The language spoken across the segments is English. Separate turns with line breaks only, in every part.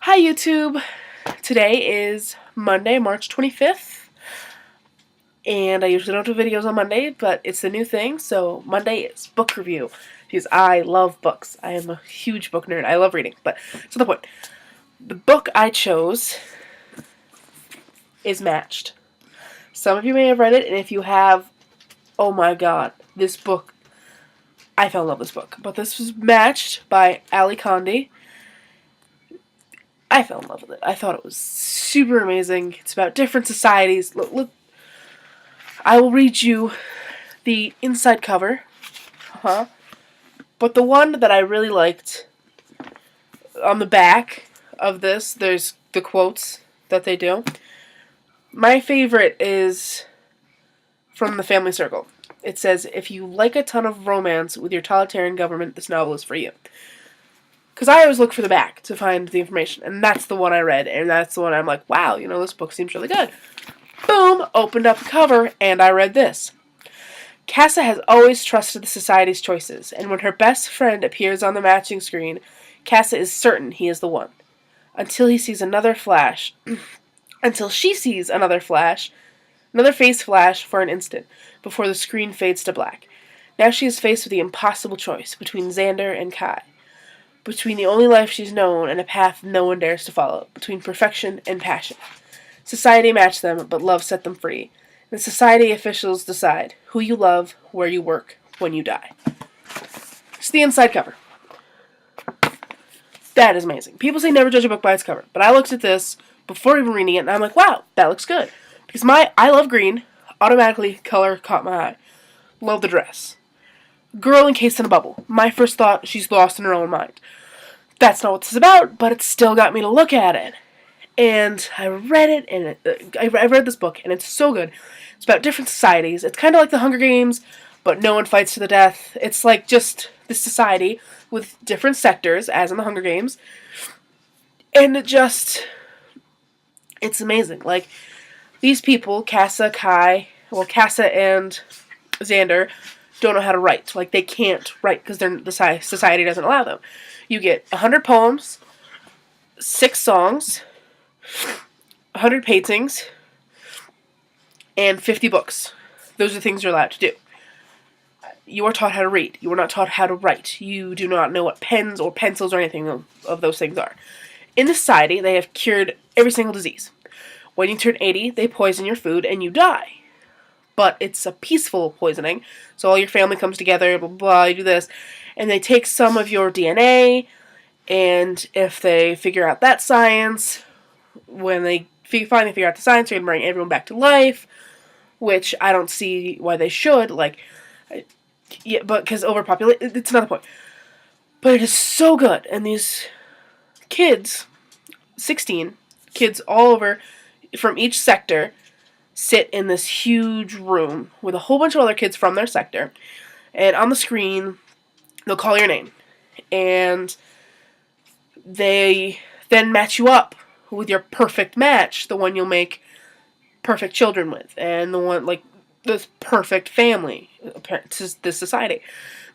Hi YouTube! Today is Monday, March 25th, and I usually don't do videos on Monday, but it's the new thing, so Monday is book review, because I love books. I am a huge book nerd. I love reading, but to the point. The book I chose is Matched. Some of you may have read it, and if you have, oh my god, this book, I fell in love with this book. But this was Matched by Condie. I fell in love with it. I thought it was super amazing. It's about different societies. Look, I will read you the inside cover. But the one that I really liked, on the back of this, there's the quotes that they do. My favorite is from the Family Circle. It says, "If you like a ton of romance with your totalitarian government, this novel is for you." Because I always look for the back to find the information, and that's the one I read, and that's the one I'm like, wow, this book seems really good. Boom! Opened up the cover, and I read this. Casa has always trusted the society's choices, and when her best friend appears on the matching screen, Casa is certain he is the one. Until he sees another flash. Until she sees another face flash for an instant, before the screen fades to black. Now she is faced with the impossible choice between Xander and Kai. Between the only life she's known and a path no one dares to follow. Between perfection and passion. Society matched them, but love set them free. The society officials decide who you love, where you work, when you die. It's the inside cover. That is amazing. People say never judge a book by its cover, but I looked at this before even reading it, and I'm like, wow, that looks good. Because I love green. Automatically, color caught my eye. Love the dress. Girl encased in a bubble. My first thought, she's lost in her own mind. That's not what this is about, but it still got me to look at it. And I read it, and I read this book, and it's so good. It's about different societies. It's kind of like the Hunger Games, but no one fights to the death. It's like just this society with different sectors, as in the Hunger Games. And it's amazing. Like, these people, Casa and Xander, don't know how to write. Like, they can't write because the society doesn't allow them. You get 100 poems, 6 songs, 100 paintings, and 50 books. Those are the things you're allowed to do. You are taught how to read. You are not taught how to write. You do not know what pens or pencils or anything of those things are. In the society, they have cured every single disease. When you turn 80, they poison your food and you die. But it's a peaceful poisoning, so all your family comes together, blah, blah, you do this, and they take some of your DNA, and if they figure out that science, when they finally figure out the science, they're going to bring everyone back to life, which I don't see why they should, yeah, but because overpopulation, it's another point. But it is so good, and these kids, 16 kids all over, from each sector, sit in this huge room with a whole bunch of other kids from their sector, and on the screen, they'll call your name, and they then match you up with your perfect match, the one you'll make perfect children with, and the one, like, this perfect family, this society,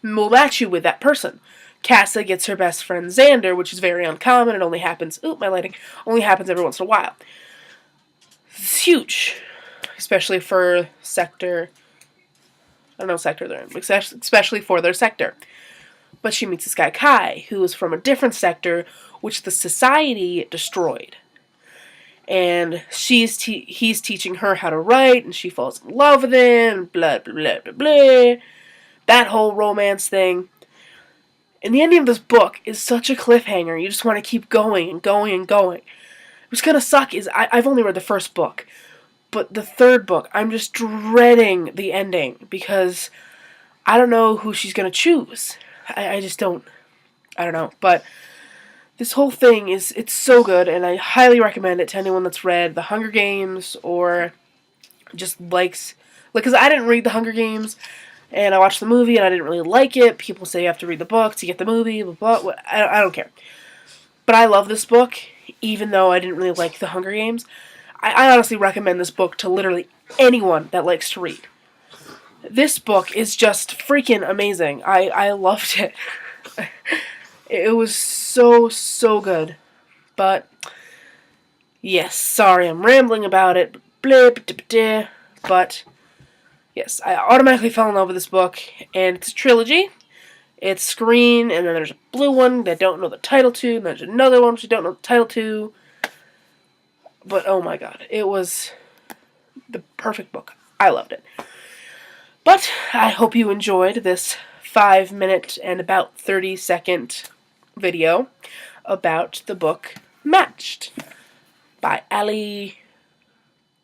will match you with that person. Casa gets her best friend Xander, which is very uncommon. It only happens, only happens every once in a while. It's huge. Especially for sector, I don't know what sector they're in, especially for their sector. But she meets this guy Kai, who is from a different sector, which the society destroyed. And he's teaching her how to write, and she falls in love with him, blah, blah, blah, blah, blah. That whole romance thing. And the ending of this book is such a cliffhanger. You just want to keep going and going and going. What's going to suck is I've only read the first book. But the third book, I'm just dreading the ending because I don't know who she's going to choose. I just don't. I don't know. But this whole thing it's so good, and I highly recommend it to anyone that's read The Hunger Games or just likes, because I didn't read The Hunger Games, and I watched the movie, and I didn't really like it. People say you have to read the book to get the movie, blah, blah, blah. I don't care. But I love this book, even though I didn't really like The Hunger Games. I honestly recommend this book to literally anyone that likes to read. This book is just freaking amazing. I loved it. It was so, so good. But yes, sorry, I'm rambling about it. But yes, I automatically fell in love with this book, and it's a trilogy. It's green, and then there's a blue one that I don't know the title to, and there's another one which I don't know the title to. But oh my god, it was the perfect book. I loved it. But I hope you enjoyed this 5-minute and about 30-second video about the book Matched by Ali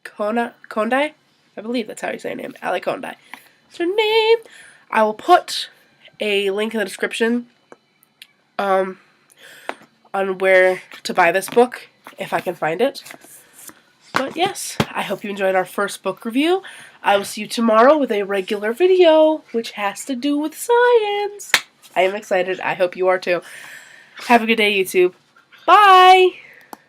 Condie? I believe that's how you say her name. Ali Condie. That's her name. I will put a link in the description on where to buy this book, if I can find it. But yes, I hope you enjoyed our first book review. I will see you tomorrow with a regular video, which has to do with science. I am excited. I hope you are too. Have a good day, YouTube. Bye!